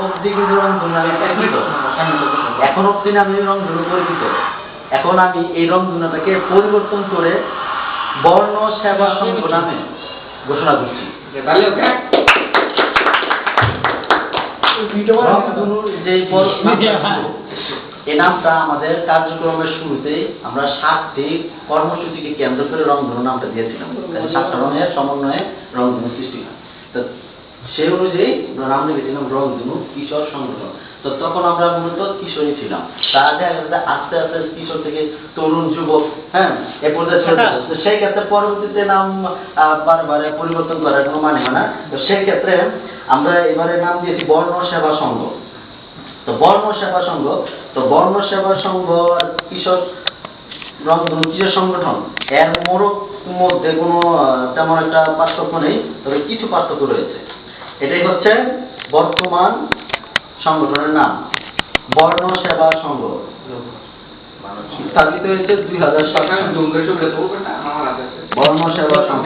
অবধি কিন্তু রংধনু নামে পরিচিত, এখন অবধি আমি রংধনু পরিচিত। এখন আমি এই রংধনুটাকে পরিবর্তন করে বর্ণ সেবা সংঘ নামে ঘোষণা করছি। রংধনুর যে এই নামটা আমাদের কার্যক্রমের শুরুতেই আমরা 7টি কর্মসূচিকে কেন্দ্র করে রংধনু নামটা দিয়েছিলাম। 7টা রঙের সমন্বয়ে রংধনু সৃষ্টি হয়। তো সেই অনুযায়ী আমরা নাম রেখেছিলাম রংধনু কিশোর সংগঠন। তো তখন আমরা মূলত কিশোরী ছিলাম, তার আগে আস্তে আস্তে কিশোর থেকে তরুণ যুবক, হ্যাঁ, এ পর্যায়ে চলে যাচ্ছে। তো সেই ক্ষেত্রে পরবর্তীতে নাম বারে পরিবর্তন করার কোনো মানে হয় না। তো সেই ক্ষেত্রে আমরা এবারে নাম দিয়েছি বর্ণ সেবা সংঘ। তো বর্ণ সেবা সংঘ, তো বর্ণ সেবা সংঘ আর কিশোর রংধনু কিশোর সংগঠন এর মধ্যে কোনো তেমন একটা পার্থক্য নেই, তবে কিছু পার্থক্য রয়েছে। এটাই হচ্ছে বর্তমান সংগঠনের নাম, বর্ণ সেবা সংঘ। স্থাপিত হয়েছে 2007 সালে। বর্ণ সেবা সংঘ।